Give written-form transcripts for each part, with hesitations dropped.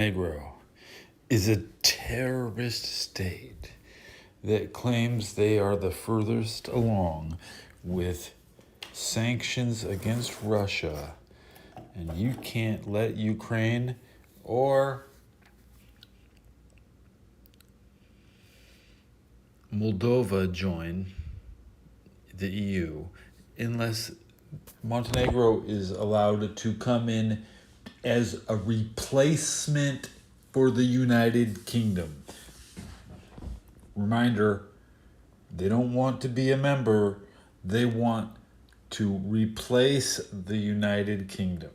Montenegro is a terrorist state that claims they are the furthest along with sanctions against Russia, and you can't let Ukraine or Moldova join the EU unless Montenegro is allowed to come in as a replacement for the United Kingdom. Reminder, they don't want to be a member, they want to replace the United Kingdom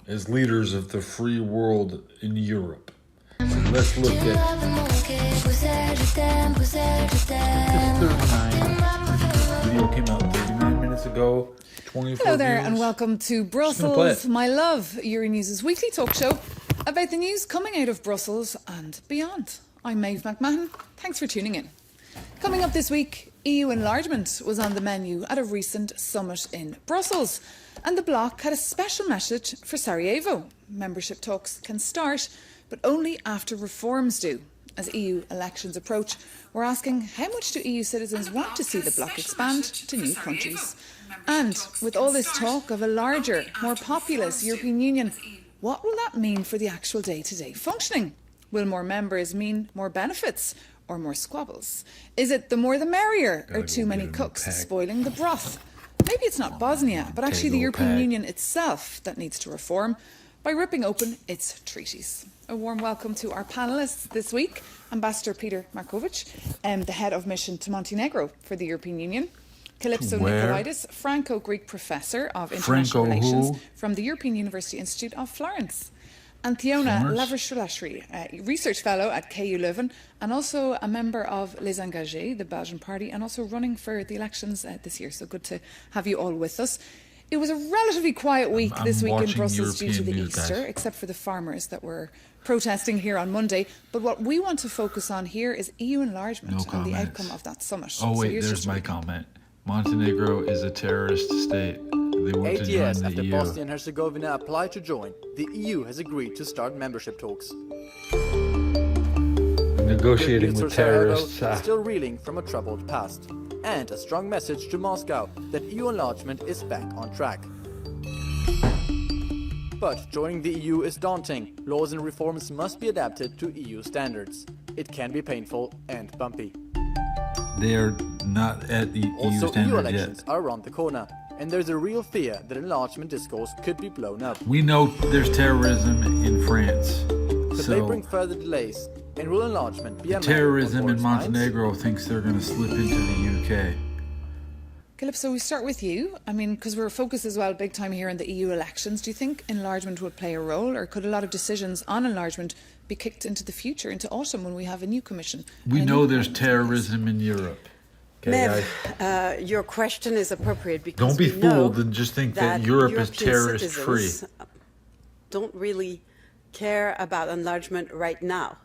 as leaders of the free world in Europe. So let's look at this 39 video came out 39 minutes ago. Hello there and welcome to Brussels, my love, Euronews' weekly talk show about the news coming out of Brussels and beyond. I'm Maeve McMahon. Thanks for tuning in. Coming up this week, EU enlargement was on the menu at a recent summit in Brussels, and the bloc had a special message for Sarajevo. Membership talks can start, but only after reforms do. As EU elections approach, we're asking how much do EU citizens want to see the bloc expand to new countries? And with all this talk of a larger, more populous European Union, what will that mean for the actual day-to-day functioning? Will more members mean more benefits or more squabbles? Is it the more the merrier, or too many cooks spoiling the broth? Maybe it's not Bosnia, but actually the European Union itself that needs to reform by ripping open its treaties. A warm welcome to our panellists this week. Ambassador Peter Markovic, the head of mission to Montenegro for the European Union. Calypso Nicolaitis, Franco-Greek professor of international relations from the European University Institute of Florence. And Theona Lavrashulashri, research fellow at KU Leuven and also a member of Les Engagés, the Belgian party, and also running for the elections this year. So good to have you all with us. It was a relatively quiet week this week in Brussels due to the Easter, except for the farmers that were protesting here on Monday. But what we want to focus on here is EU enlargement and the outcome of that summit. Oh, wait, there's my comment. Montenegro is a terrorist state. They want 8 to years join the after EU. Bosnia and Herzegovina applied to join, the EU has agreed to start membership talks. Negotiating with terrorists. Still reeling from a troubled past. And a strong message to Moscow that EU enlargement is back on track. But joining the EU is daunting. Laws and reforms must be adapted to EU standards. It can be painful and bumpy. They are not at the EU Also, EU standard elections yet. are around the corner, and there's a real fear that enlargement discourse could be blown up. We know there's terrorism in France. Could they bring further delays? And will enlargement be a terrorism in Montenegro thinks they're going to slip into the UK. Calypso, we start with you. I mean, because we're focused as well big time here on the EU elections. Do you think enlargement will play a role, or could a lot of decisions on enlargement be kicked into the future, into autumn when we have a new commission? We know there's terrorism in Europe. Mev, your question is appropriate because don't be we know fooled and just think that Europe is terrorist free. Don't really care about enlargement right now.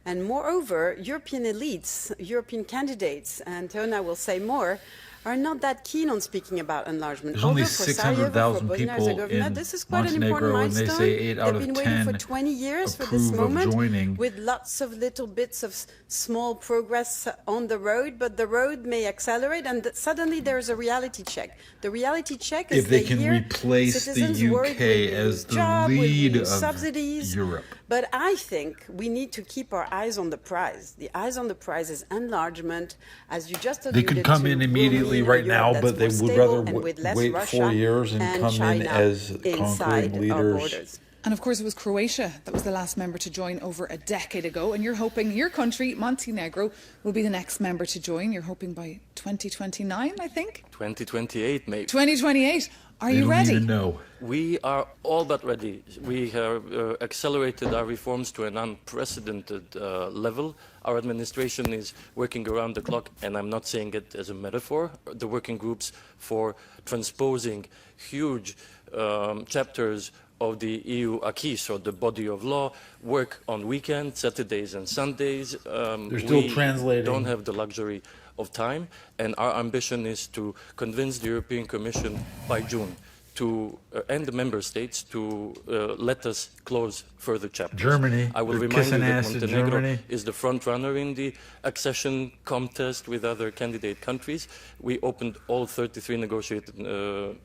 And moreover, European elites, European candidates, and Theona will say more, are not that keen on speaking about enlargement. There's only 600,000 people in this is quite an important Montenegro, and they milestone. say 8 out They've of been 10 waiting for 20 years for this approve of moment, joining. with lots of little bits of small progress on the road, but the road may accelerate, and suddenly there's a reality check. The reality check is if they can replace the UK as the lead of subsidies. Europe. But I think we need to keep our eyes on the prize. The eyes on the prize is enlargement, as you just alluded to. They could come in immediately right now, but they would rather wait 4 years and come in as conquering leaders. And of course, it was Croatia that was the last member to join over a decade ago. And you're hoping your country, Montenegro, will be the next member to join. You're hoping by 2029, I think? 2028, maybe. 2028. Are you ready? Even know. We are all but ready. We have accelerated our reforms to an unprecedented level. Our administration is working around the clock, and I'm not saying it as a metaphor. The working groups for transposing huge chapters of the EU acquis, so the body of law, work on weekends, Saturdays and Sundays. They're still translating. We don't have the luxury of time, and our ambition is to convince the European Commission by June to and the member states to let us close further chapters. Germany. I will They're remind you kissing that ass to Montenegro Germany. is the front runner in the accession contest with other candidate countries. We opened all 33 negotiated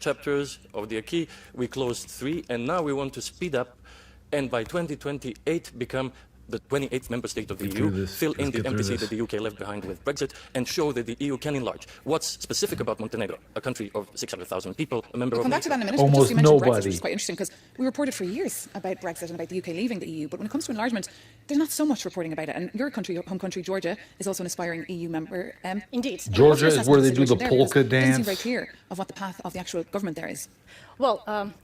chapters of the acquis. We closed 3, and now we want to speed up and by 2028 become the 28th member state of the EU, fill in the empty seat that the UK left behind with Brexit, and show that the EU can enlarge. What's specific about Montenegro, a country of 600,000 people, a member We'll of come back to that in a minute. Almost but just you mentioned nobody. Brexit, which is quite interesting because we reported for years about Brexit and about the UK leaving the EU. But when it comes to enlargement, there's not so much reporting about it. And your country, your home country, Georgia, is also an aspiring EU member. Indeed. Georgia is where they do the polka It doesn't seem dance. very clear of what the path of the actual government there is. Well,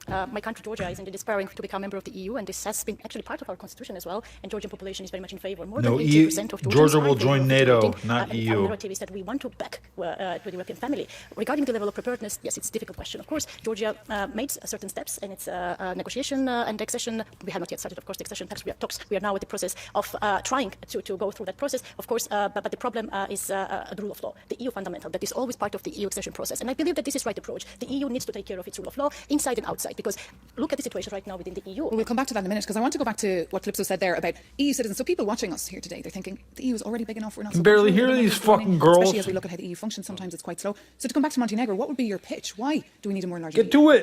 my country, Georgia, is indeed aspiring to become a member of the EU, and this has been actually part of our constitution as well. And Georgian population is very much in favour. More No, than 80% of Georgians Georgia are will in favour join of NATO, integrating, not and EU. Our narrative is that we want to back to the European family. Regarding the level of preparedness, yes, it's a difficult question. Of course, Georgia made certain steps in its negotiation and accession. We have not yet started, of course, the accession talks. We are now at the process of trying to go through that process, of course. But the problem is the rule of law, the EU fundamental, that is always part of the EU accession process. And I believe that this is the right approach. The EU needs to take care of its rule of law inside and outside, because look at the situation right now within the EU. We'll come back to that in a minute because I want to go back to what Calypso said there about EU citizens. So people watching us here today, they're thinking the EU is already big enough. We're not. Can barely hear these fucking girls. Especially as we look at how the EU functions, sometimes it's quite slow. So to come back to Montenegro, what would be your pitch? Why do we need a more enlarged EU? Get to it.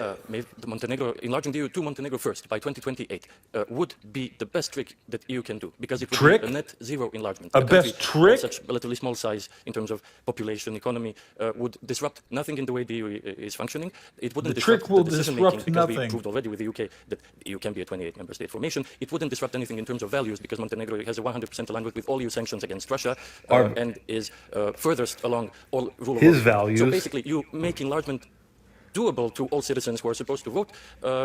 The Montenegro, enlarging the EU to Montenegro first by 2028 would be the best trick that EU can do, because it would Trick? be a net zero enlargement. A country best trick? of such relatively small size in terms of population, economy, would disrupt nothing in the way the EU is functioning. It wouldn't The disrupt trick will the decision disrupt making, because we nothing. proved already with the UK that the EU can be a 28 member state formation. It wouldn't disrupt anything in terms of values, because Montenegro has a 100% alignment with all EU sanctions against Russia and is furthest along all rule of law. His values. So basically, you make enlargement doable to all citizens who are supposed to vote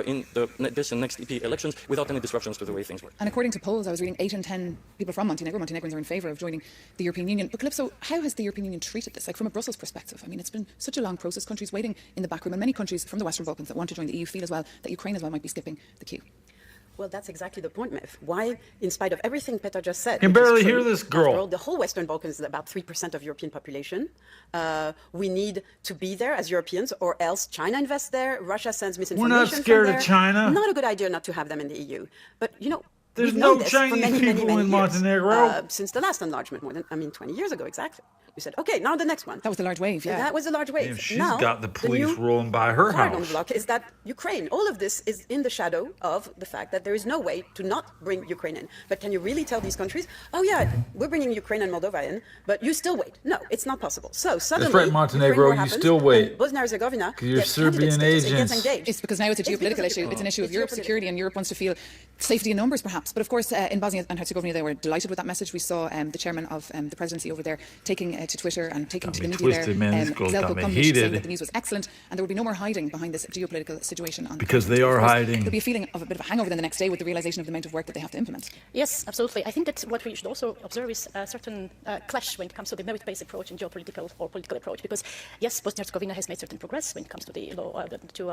in this and next EP elections without any disruptions to the way things work. And according to polls, I was reading 8 in 10 people from Montenegrins are in favour of joining the European Union. But Calypso, how has the European Union treated this? Like from a Brussels perspective, I mean, it's been such a long process. Countries waiting in the back room, and many countries from the Western Balkans that want to join the EU feel as well that Ukraine as well might be skipping the queue. Well, that's exactly the point, Mev. Why, in spite of everything Peter just said, Can which is barely true, hear this after girl. all, the whole Western Balkans is about 3% of European population. We need to be there as Europeans, or else China invests there, Russia sends misinformation. We're not scared from of there. China. Not a good idea not to have them in the EU. But, you know, There's we've known no this for Chinese many, people many in years. Montenegro. Since the last enlargement, 20 years ago, exactly. We said, okay, now the next one. That was the large wave, yeah. That was a large wave. Damn, she's now, got the police new rolling by her card on the house. block is that Ukraine, all of this is in the shadow of the fact that there is no way to not bring Ukraine in. But can you really tell these countries, oh yeah, we're bringing Ukraine and Moldova in, but you still wait? No, it's not possible. So suddenly, right, Montenegro, Ukraine war you happens, still wait. and Bosnia-Herzegovina You're gets Serbian candidate status, it gets agents. engaged. It's because now it's a because geopolitical of issue. It's an issue of It's Europe's geopolitical. security, and Europe wants to feel safety in numbers, perhaps. But of course, in Bosnia and Herzegovina, they were delighted with that message. We saw the chairman of the presidency over there taking to Twitter and taking to the media twisted, there, man. This girl's got Zelko me Kumlic, heated. saying that the news was excellent, and there would be no more hiding behind this geopolitical situation. On the Because continent. they are Of course, hiding. There'll be a feeling of a bit of a hangover then the next day with the realization of the amount of work that they have to implement. Yes, absolutely. I think that what we should also observe is a certain clash when it comes to the merit-based approach and geopolitical or political approach. Because yes, Bosnia-Herzegovina has made certain progress when it comes to the law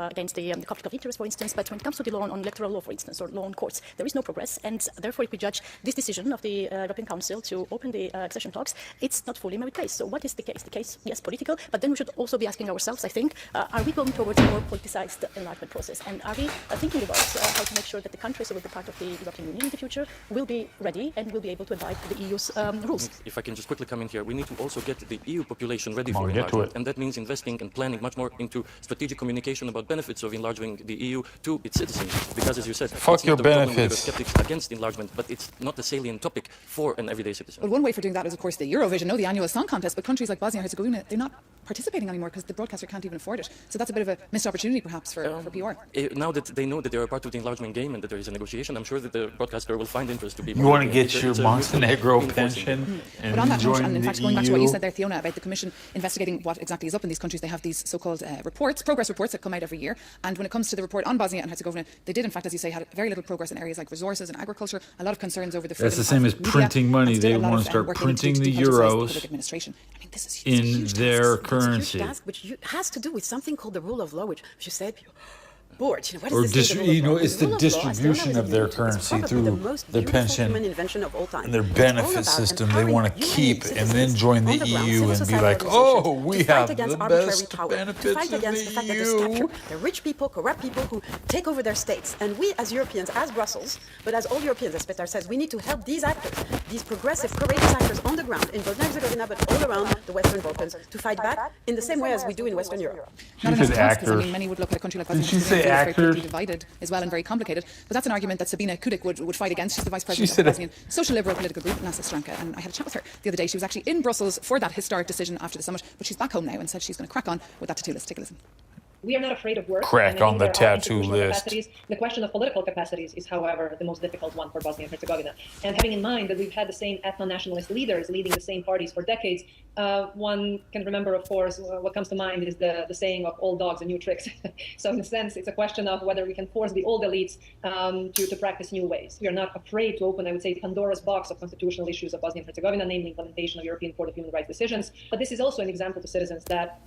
against the conflict of interest, for instance. But when it comes to the law on electoral law, for instance, or law on courts, there is no progress. And therefore, if we judge this decision of the European Council to open the accession talks, it's not fully merit-based. So what is the case? The case, yes, political. But then we should also be asking ourselves, I think, are we going towards a more politicized enlargement process? And are we thinking about how to make sure that the countries who will be part of the European Union in the future will be ready and will be able to abide by the EU's rules? If I can just quickly come in here, we need to also get the EU population ready Come for on, get to enlargement. it. And that means investing and planning much more into strategic communication about benefits of enlarging the EU to its citizens. Because as you said, Fuck it's your not a problem with benefits. the skeptics against enlargement, but it's not a salient topic for an everyday citizen. Well, one way for doing that is, of course, the Eurovision, the annual song contest. But countries like Bosnia and Herzegovina, they're not participating anymore because the broadcaster can't even afford it. So that's a bit of a missed opportunity, perhaps, for PR. Now that they know that they are part of the enlargement game and that there is a negotiation, I'm sure that the broadcaster will find interest to be You more. want to get your It's a Montenegro useful enforcing. pension and But on that note, join and in the fact, going back to what you EU? said there, Fiona, about the Commission investigating what exactly is up in these countries, they have these so-called reports, progress reports that come out every year. And when it comes to the report on Bosnia and Herzegovina, they did, in fact, as you say, had very little progress in areas like resources and agriculture, a lot of concerns over the freedom That's the same of as media, printing money. and still They a lot want of, to start work they need to do printing to the depoliticize euros public administration. I mean, this is it's a in huge their task. currency. Task, which has to do with something called the rule of law, which you said, bored. What Or does this mean, the rule of law? it's the rule of law, as distribution Fiona of their alluded to, is currency probably through the most their beautiful pension human invention of all time. and their It's all benefit about system. They empowering want to you and keep me, and then citizens, join the on the ground, EU civil and be society like, organizations, oh, we to fight have against the arbitrary best power, to benefits fight in against the fact that there's the capture. EU. They're rich people, corrupt people who take over their states. And we as Europeans, as Brussels, but as all Europeans, as Petar says, we need to help these actors, these progressive, courageous actors on the ground in Bosnia and Herzegovina, but all around the Western Balkans, to fight back in the same way as we do in Western Europe. Not She enough said tasks. I actors. mean, many would look at a country like Bosnia Did she and say Herzegovina, very actors? politically divided as well and very complicated. But that's an argument that Sabina Kudik would fight against. She's the vice president of said the it. Bosnian Social Liberal political group, Nasa Stranka, and I had a chat with her the other day. She was actually in Brussels for that historic decision after the summit, but she's back home now and said she's going to crack on with that tattoo list. Take a listen. We are not afraid of work. Crack and I on think the there are tattoo institutional list. capacities. The question of political capacities is, however, the most difficult one for Bosnia and Herzegovina. And having in mind that we've had the same ethno-nationalist leaders leading the same parties for decades, one can remember, of course, what comes to mind is the saying of old dogs and new tricks. So in a sense, it's a question of whether we can force the old elites to practice new ways. We are not afraid to open, I would say, Pandora's box of constitutional issues of Bosnia and Herzegovina, namely implementation of European Court of Human Rights decisions. But this is also an example to citizens that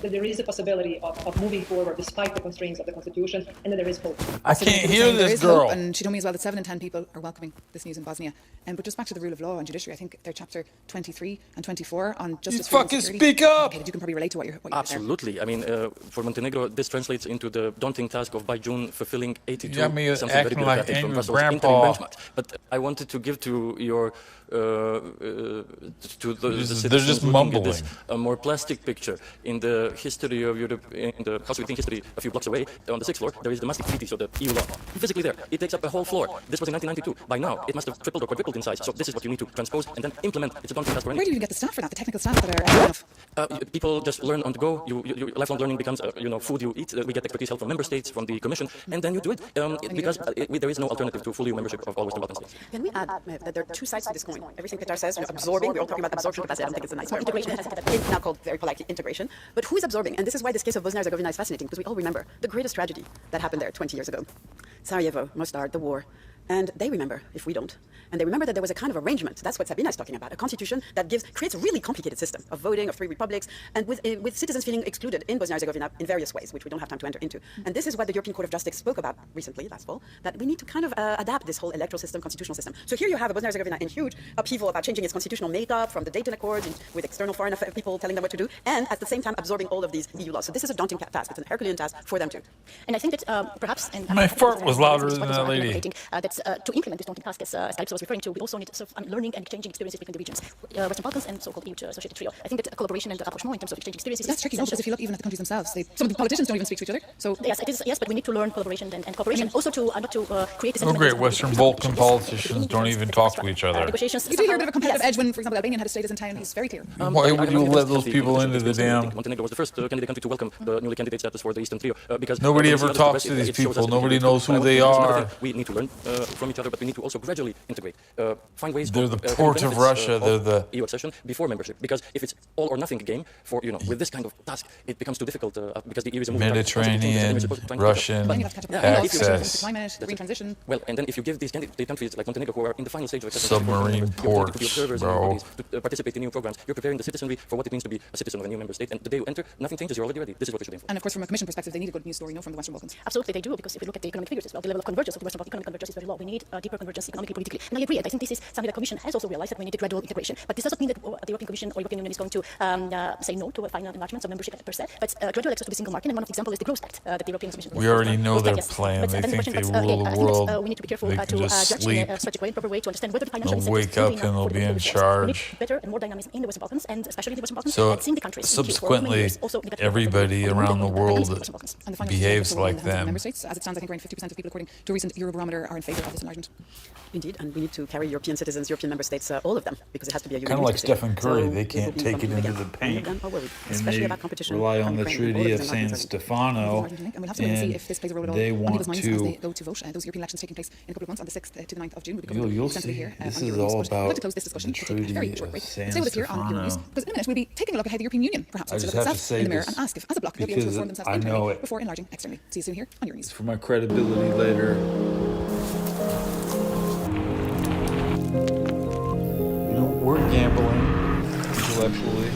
there is a possibility of moving forward despite the constraints of the Constitution, and that there is hope. I Sabina can't Kudik hear saying there this is hope, girl. and she told me as well that 7 in 10 people are welcoming this news in Bosnia. But just back to the rule of law and judiciary, I think they're chapter 23 and 24 on justice, freedom, and fucking security. speak up! Okay, you can probably relate to what you're there. Absolutely. I mean, for Montenegro, this translates into the daunting task of by June fulfilling 82 You got me something very acting like bureaucratic from angry Brussels grandpa. interim benchmarks. But I wanted to give to your to the citizens they're just looking at this, mumbling. a more plastic picture. In the history of Europe, in the House of European history, a few blocks away, on the 6th floor, there is the Maastricht Treaty, so the EU law. Physically there, it takes up a whole floor. This was in 1992. By now, it must have tripled or quadrupled in size. So this is what you need to transpose and then implement. It's a daunting task for Where do anyone. you even get the staff for that, the technical staff that are enough? People just learn on the go. Lifelong learning becomes, food you eat. We get expertise help from member states, from the Commission, and then you do it because there is no alternative to full EU membership of all Western Balkan states. Can we add that there are two sides to this coin? Everything Petar says, absorbing, we're all talking about absorption capacity. I don't think it's a nice word. It's now called very politely integration. But who is absorbing? And this is why this case of Bosnia and Herzegovina is fascinating, because we all remember the greatest tragedy that happened there 20 years ago. Sarajevo, Mostar, the war. And they remember, if we don't. And they remember that there was a kind of arrangement. That's what Sabina is talking about. A constitution that creates a really complicated system of voting, of 3 republics, and with citizens feeling excluded in Bosnia and Herzegovina in various ways, which we don't have time to enter into. And this is what the European Court of Justice spoke about recently, last fall, that we need to kind of adapt this whole electoral system, constitutional system. So here you have a Bosnia and Herzegovina in huge upheaval about changing its constitutional makeup from the Dayton Accords with external foreign people telling them what to do, and at the same time absorbing all of these EU laws. So this is a daunting task. It's an Herculean task for them too. And I think that perhaps... And My fart was louder than that lady. That to implement this daunting task, as Calypso was referring to, we also need sort of learning and exchanging experiences between the regions, Western Balkans and so-called EU associated trio. I think that collaboration and rapprochement in terms of exchanging experiences. That's tricky, no, because if you look even at the countries themselves, some of the politicians don't even speak to each other. So Yes, it is. Yes, but we need to learn collaboration and cooperation. Also to not to create this. No great Western Balkan politicians don't even talk to each other. Negotiations. you do hear a bit of a competitive edge when, for example, Albanian head of state is in town. He's very clear. Why would you let those people into the damn... Montenegro was the first candidate country to welcome the newly candidate status for the Eastern Trio because Nobody when we ever see others talks to progress, these it shows people. us that Nobody we knows who need to- they that's another are. thing. We need to learn from each other, but we need to also gradually integrate. Find ways. They're of, the having port of benefits, Russia. They're the EU accession before membership. Because if it's all or nothing game for with this kind of task, it becomes too difficult because the EU is a moving target. Mediterranean, Then Russian you have to catch up with the access. climate, the green transition. Well, and then if you give these candidate countries like Montenegro, who are in the final stage of accession, Submarine the opportunity to be ports, observers bro. and bodies, to participate in new programs, you're preparing the citizenry for what it means to be a citizen of a new member state. And the day you enter, nothing changes. You're already ready. This is what we should aim for. And of course, from a Commission perspective, they need a good news story, from the Western Balkans. Absolutely, they do, because if you look at the economic figures as well, the level of convergence of the Western Balkan economic convergence is very low. We need deeper convergence economically, politically. And I agree, and I think this is something the Commission has also realized, that we need a gradual integration. But this doesn't mean that the European Commission or European Union is going to say no to a final enlargement of membership per se, but gradual access to the single market. And one of the examples is the Growth Pact that the European Commission. We already know their Yes. plan. But They then the think question they becomes, rule the I think that, world. we need to be careful They to can just judge sleep. in a strategic way, in proper way, to understand whether the financial They'll incentives wake up really and they'll for the be in individuals. We need charge. better and more dynamism in the Western Balkans, and especially in the Western Balkans. So and seeing the countries in queue for many subsequently, years, also negative everybody on around the dynamism world in the Western Balkans. And the final behaves decision like in the hands of the them. member states. As it stands, I think around 50% of people, according to a recent Eurobarometer, are in favour of this enlargement. Indeed, and we need to carry European citizens, European member states, all of them, because it has to be a Kind of unanimous like decision. Stephen Curry. So they it will can't be take it bumping into again. the paint. All of them are worried, And especially they about competition rely from on the Ukraine. All of Treaty those of are San not concerned. Stefano. And we'll have to wait and see if this plays a role at all they on want people's minds as they to... go to vote. Those European elections taking place in a couple of months, on the 6th to the 9th of June. We'll be You'll covering see. extensively here This on is Euronews. all But I'd like to about close this discussion. the We'll take a very Treaty short of break. San Stay with us here on Stefano. Euronews, because in a minute we'll be taking a look at how the European Union perhaps I needs to just look at have to itself say in the mirror this and ask if, as a bloc, they'll be able to because reform themselves I know internally it. before enlarging externally. See you soon here on Euronews. For my credibility later. We're gambling intellectually.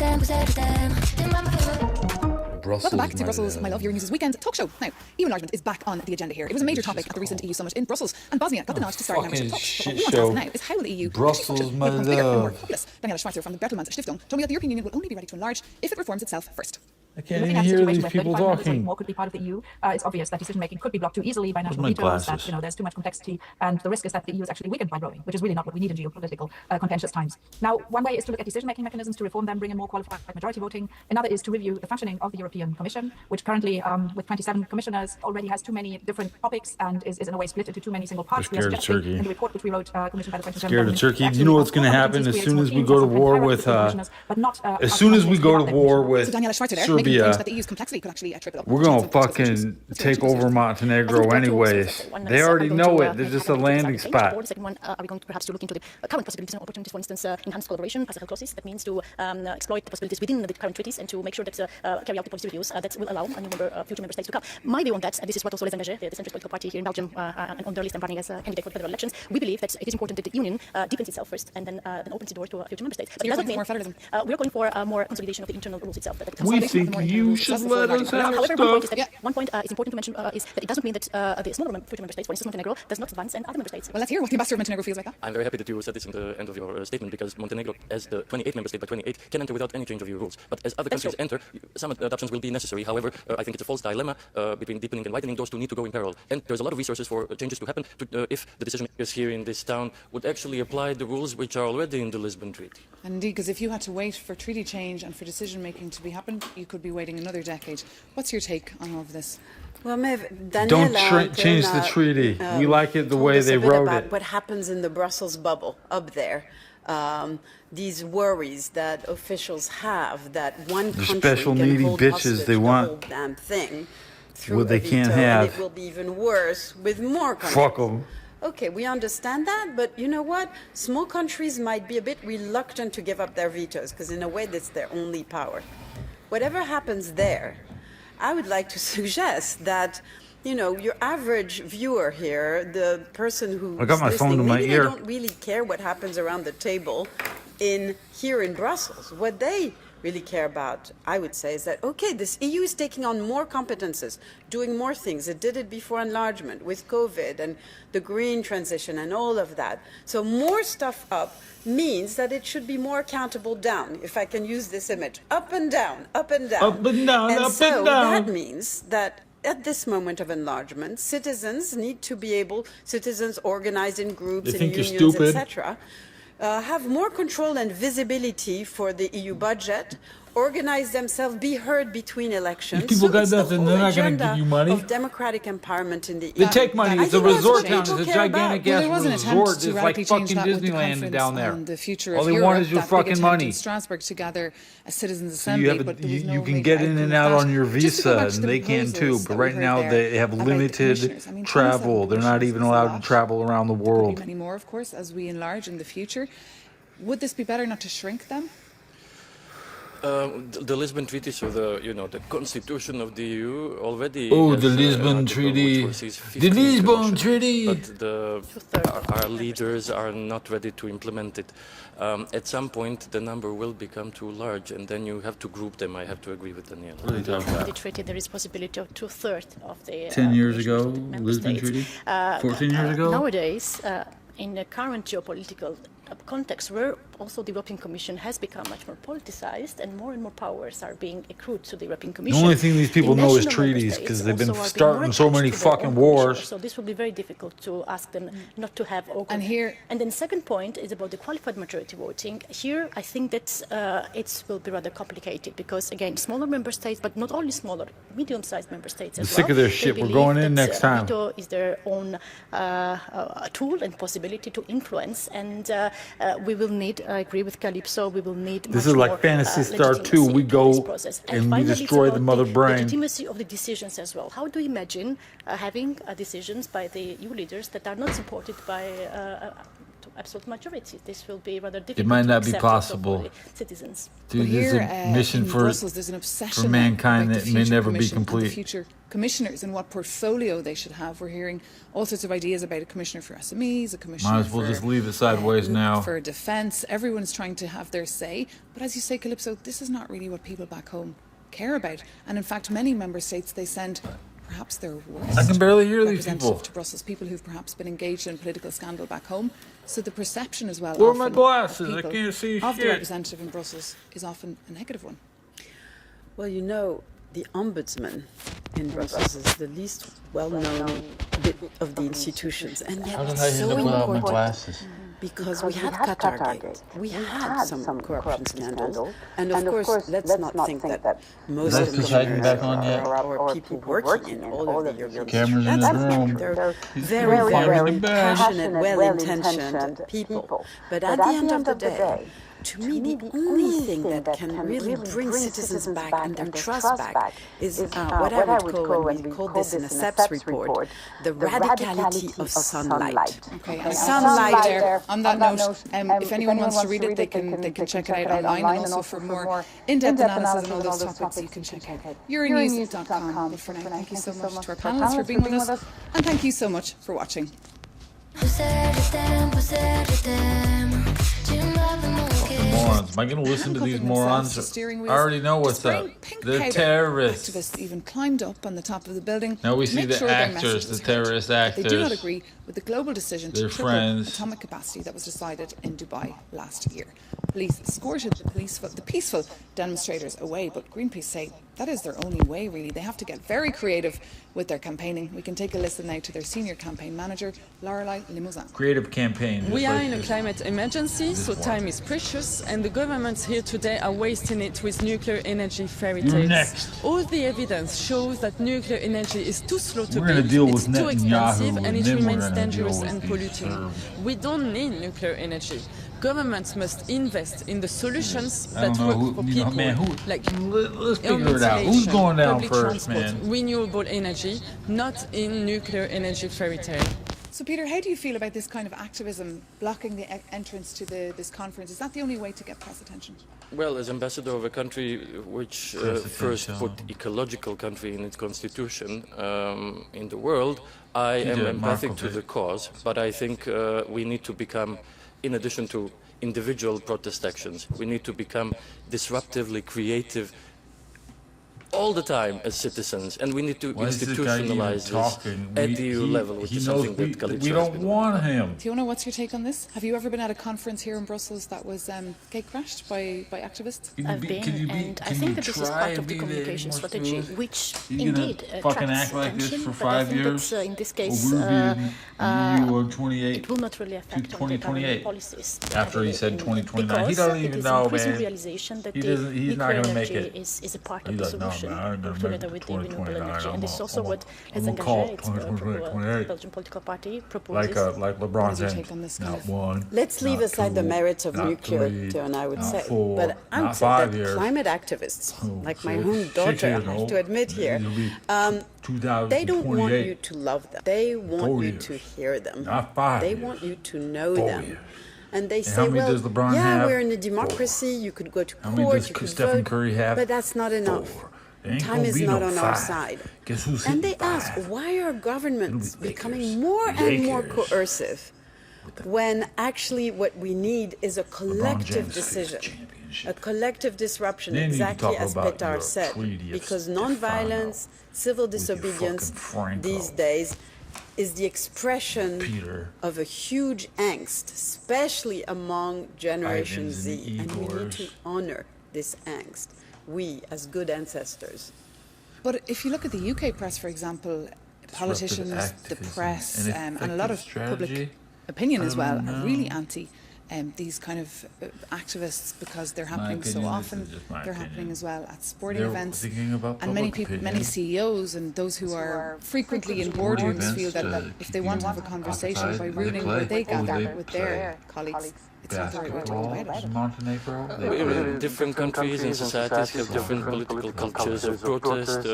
Welcome back to Brussels, My Love, Your News' weekend talk show. Now, EU enlargement is back on the agenda here. It was a major topic at the recent EU summit in Brussels, and Bosnia got the nod to start membership talks. But what we want to ask now is how will the EU Brussels, my become bigger and more love. populous? Daniela Schweitzer from the Bertelsmann Stiftung told me that the European Union will only be ready to enlarge if it reforms itself first. I can't even hear these people talking. More could be part of the EU. It's obvious that decision-making could be blocked too easily by national vetoes, that there's too much complexity, and the risk is that the EU is actually weakened by growing, which is really not what we need in geopolitical contentious times. Now, one way is to look at decision-making mechanisms to reform them, bring in more qualified majority voting. Another is to review the functioning of the European Commission, which currently, with 27 commissioners, already has too many different topics and is in a way split into too many single parts. We're scared of Turkey. In the report which we wrote, commissioned by the French Scared of Turkey. Do you know what's going to happen as soon as we go to war with as soon as we go to war with Serbia? Could actually trip it up. We're going to fucking take over Montenegro anyways. They already know it. They're just a landing spot. The second one, are we going to perhaps to look into the current possibilities and opportunities, for instance, enhanced collaboration, passerelle clauses? That means to exploit the possibilities within the current treaties and to make sure that carry out the policy reviews that will allow future member states to come. My view on that, and this is what also Les Engagés, the centrist political party here in Belgium, and on their list I'm running as a candidate for the federal elections, we believe that it is important that the Union deepens itself first and then opens the door to future member states. But it doesn't mean more federalism. We're calling for more consolidation of the internal rules itself. We think you should let us have However, stuff. one point is important to mention is that it doesn't mean that the smaller future member states, for instance Montenegro, does not advance and other member states. Well, let's hear what the ambassador of Montenegro feels like that. I'm very happy that you said this in the end of your statement, because Montenegro, as the 28th member state by 28, can enter without any change of EU rules. But as other countries enter, some adoptions will be necessary. However, I think it's a false dilemma between deepening and widening. Those two need to go in parallel. And there's a lot of resources for changes to happen if the decision makers here in this town would actually apply the rules which are already in the Lisbon Treaty. Indeed, because if you had to wait for treaty change and for decision making to be happened, you could be waiting another decade. What's your take on all of this? Well, Don't change the treaty. We like it the way they wrote it. What happens in the Brussels bubble up there? These worries that officials have that one country special can needy hold bitches hostage they the want whole damn thing through what they a veto, can't and have. it will be even worse with more countries. Fuck them. Okay, we understand that, but you know what? Small countries might be a bit reluctant to give up their vetoes because in a way that's their only power. Whatever happens there, I would like to suggest that, you know, your average viewer here, the person who's I got my phone to my maybe ear. they don't really care what happens around the table here in Brussels. What they really care about, I would say, is that, okay, this EU is taking on more competences, doing more things. It did it before enlargement with COVID and the green transition and all of that. So more stuff up means that it should be more accountable down, if I can use this image. Up and down, up and down. Up and down, up so and down. that means that at this moment of enlargement, citizens need to be able, citizens organized in groups, They in think you're unions, stupid. etc., have more control and visibility for the EU budget, organize themselves, be heard between elections. If people got it's the nothing, they're whole not gonna agenda give you money. of democratic empowerment in the They EU. take money. I It's a think that's resort what town. people It's a care gigantic about. ass There was an resort. attempt It's to like radically change fucking that with the Disneyland conference down there. on the future All of they Europe, want is your that big fucking attempt money. in Strasbourg to gather a citizens' So assembly, you have but there was no you can major get in outcome and of out that. on your Just to go visa, back to and the they can too. proposals But that we right heard now there they have about the limited commissioners. I mean, 27 travel. They're not even commissioners is a allowed lot. to travel around the There could world. be many more, of course, as we enlarge in the future. Would this be better not to shrink them? The Lisbon Treaty, so the constitution of the EU already. Oh, has the an Lisbon article Treaty. which foresees The 15 Lisbon commissioners, Treaty. But our leaders are not ready to implement it. At some point, the number will become too large, and then you have to group them. I have to agree with Daniel. What are you talking In about? the treaty, there is possibility of 2/3 of the 10 years ago, commissioners of the member Lisbon states. Treaty? 14 years ago? Nowadays, in the current geopolitical context, where also the European Commission has become much more politicized and more powers are being accrued to the European Commission. only thing these people the know is national member treaties, states 'cause they've been also are being starting more so attached many to their fucking own wars. commissioners. So this will be very difficult to ask them not to have. And then second point is about the qualified majority voting. Here, I think that it will be rather complicated because, again, smaller member states, but not only smaller, medium-sized member states as I'm sick well. of their they shit. We're believe going in that, next time. Veto is their own tool and possibility to influence, and we will need, I agree with Calypso, we will need This much is like more, Phantasy Star 2. legitimacy We to go this process. and we finally, it's destroy the about mother brain. legitimacy of the decisions as well. How do you imagine having decisions by the EU leaders that are not supported by absolute majority. This will be rather difficult. It might not to be accept also possible. for the citizens. Dude, Here there's a mission in for Brussels, there's an obsession mankind about that the may future never be commission and complete. the future commissioners and what portfolio they should have. We're hearing all sorts of ideas about a commissioner for SMEs, a commissioner Might as well for, just leave it sideways now. for defence. Everyone's trying to have their say. But as you say, Calypso, this is not really what people back home care about. And in fact, many member states, they send perhaps their worst I can barely hear these representative people. to Brussels, people who've perhaps been engaged in political scandal back home. So the perception as well Where are often my of glasses? I people, can't see of the shit. representative in Brussels is often a negative one. Well, you know, the ombudsman in Brussels is the least well-known bit of the institutions, and yet it's so important glasses? because we had Qatargate, we had some corruption scandals, and of course, let's not think that most Is this hiding commissioners back on yet? or people working in all of the European Cameras in institutions, the that's not room. true. They're He's very, very very bad. passionate, well-intentioned people. But at the end of the day, to me, the only thing that can really bring citizens back and their trust back is what I would call, when we called this in a SEPS report, the radicality of sunlight. Okay, and Sunlight there. On that note, if anyone wants to read it, they can check it out online, and also for more in-depth analysis on all those topics, you can check out Euronews.com. But for now, thank you so much to our panelists for being with us, and thank you so much for watching. Morons. Am I going to listen to these morons? I already know what's up. They're terrorists. Activists even climbed up on the top of the building. Now we to see make the sure their actors, message the was heard. terrorist But They do not actors. agree with the global decision They're to triple friends. atomic capacity that was decided in Dubai last year. Police escorted the peaceful demonstrators away, but Greenpeace say that is their only way, really. They have to get very creative with their campaigning. We can take a listen now to their senior campaign manager, Lorelei Limousin. Creative campaign. We are in a climate emergency, so time is precious, and the governments here today are wasting it with nuclear energy fairy You're tales. next. All the evidence shows that nuclear energy is too slow to We're gonna build, deal it's with too Netanyahu, expensive, and and it then we're remains gonna dangerous deal with and these polluting. Serbs. We don't need nuclear energy. Governments must invest in the solutions I that don't know work who- for you know, people, man, who- like Let's air figure it out. Who's ventilation, going down public first, transport, man? renewable energy, not in nuclear energy fairy tale. So, Peter, how do you feel about this kind of activism blocking the entrance to this conference? Is that the only way to get press attention? Well, as ambassador of a country which first put ecological country in its constitution in the world, I am empathic to the cause, but I think we need to become, in addition to individual protest actions, we need to become disruptively creative all the time as citizens, and we need to Why is this guy even institutionalize this talking? at the EU level, which he is knows something that Calypso we has don't been want him. Fiona, what's your take on this? Have you ever been at a conference here in Brussels that was gate-crashed by activists? I've been, and I think that this is part of the communication strategy, which indeed fucking attracts act like this attention, for but I 5 think years? that in this Or case, we'll be in the EU on 28. it will not really affect on the 2028. government policies. After he said 2029, he because doesn't it even is know, increasing man. realization that He the doesn't- he's not nuclear gonna make energy it. is a part of He's the like, no, solution, man, I ain't gonna together make with it the renewable 2029. energy. And this is also I'm what has gonna call engaged the 2028. Belgian political party proposes. Like LeBron What's your said, take on this kind not of- one. Let's leave not aside the two, merits of not nuclear, three, John, I would not say. four, But I would not say 5 that years. climate activists, like my So, own 6 daughter, years I have old. to admit here, It'll be they don't want 2028. you to love them. They want 4 you years. to hear them. Not 5 They years. want you to know 4 them. years. And they how say, many well, does LeBron yeah, have? we're in a democracy, you could go to How many court, does you could Stephen vote, Curry have? but that's not enough. 4. There ain't Time gonna is be not no on our 5. side. Guess who's And they hitting ask, 5? why are governments It'll be becoming Lakers. more and more Lakers. coercive when actually what we need is a collective James decision, takes the championship. a collective disruption, Then you can exactly talk as about Petar your said, treaty of because Stefano non-violence, civil with your disobedience fucking these Franco. days is the expression Peter. of a huge angst, especially among Generation Ivans Z, and and we need to Igors. honor this angst, we as good ancestors. But if you look at the UK press, for example, politicians, the activism, press, an and a lot of effective public strategy? opinion I as well don't are know. really anti these kind of activists because they're happening so opinion, this often. is just my They're opinion. happening as well at sporting They're events. thinking about And many public people, many opinion. CEOs and those who are frequently in Sporting boardrooms events feel that to if they keep want to you have a conversation occupied, by they ruining play. where they Oh, gather they with play. their colleagues, it's not the right way to go about it. Montenegro? Different countries and societies have different political cultures of protest.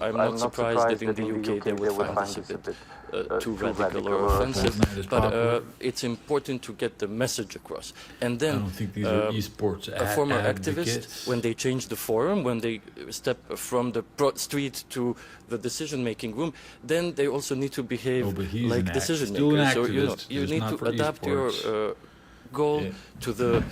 I'm not surprised that in the UK they would find this a bit too radical or offensive, but it's important to get the message across. And then I don't think these are esports a former advocates. activist, when they change the forum, when they step from the street to the decision-making room, then they also need to behave like decision makers. So you need to adapt your goal to the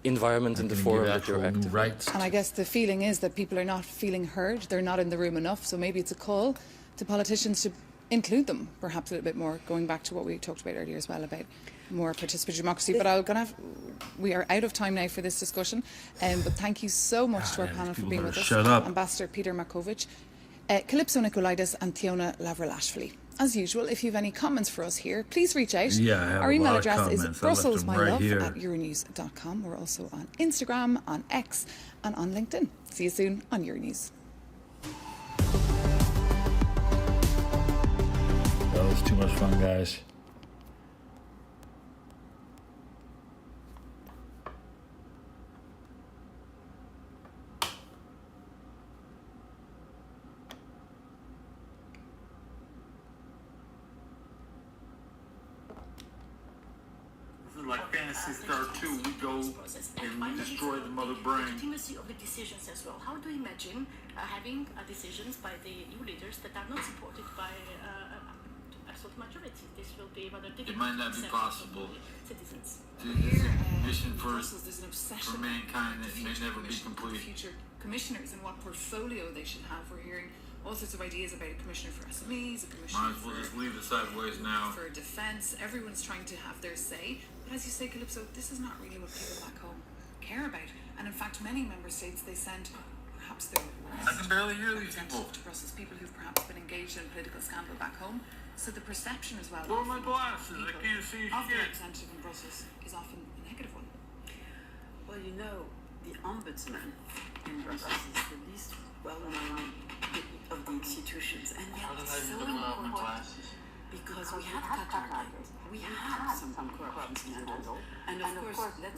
environment and the forum that you're active in. And I guess the feeling is that people are not feeling heard, they're not in the room enough, so maybe it's a call to politicians to include them perhaps a little bit more, going back to what we talked about earlier as well about more participatory democracy. But we are out of time now for this discussion, but thank you so much to our panel for being with us. Ambassador Peter Markovic, Calypso Nicolaides and Tiona Lavrilashvili. As usual, if you have any comments for us here, please reach out. Our email address is brusselsmylove@euronews.com. We're also on Instagram, on X and on LinkedIn. See you soon on Euronews. That was too much fun, guys. Like Fantasy Star 2, we go and we destroy the mother brain. Legitimacy of the decisions as well. How do you imagine having decisions by the EU leaders that are not supported by absolute majority? This will be rather difficult. It might not be possible. Citizens. This mission for mankind that may never be complete. Future commissioners and what portfolio they should have. We're hearing all sorts of ideas about a commissioner for SMEs, a commissioner Might as well just leave it sideways now. for defence. Everyone's trying to have their say. But as you say, Calypso, this is not really what people back home care about. And in fact, many member states, they send perhaps their I can barely hear these people. to Brussels, people who've perhaps been engaged in a political scandal back home. So the perception as well Where are my glasses? I can't see of the shit. representative in Brussels is often a negative one. Well, you know, the ombudsman in Brussels is the least well-known of the institutions, and yet it's so important because we have Qatar, we have some corruption scandals, and of course, let's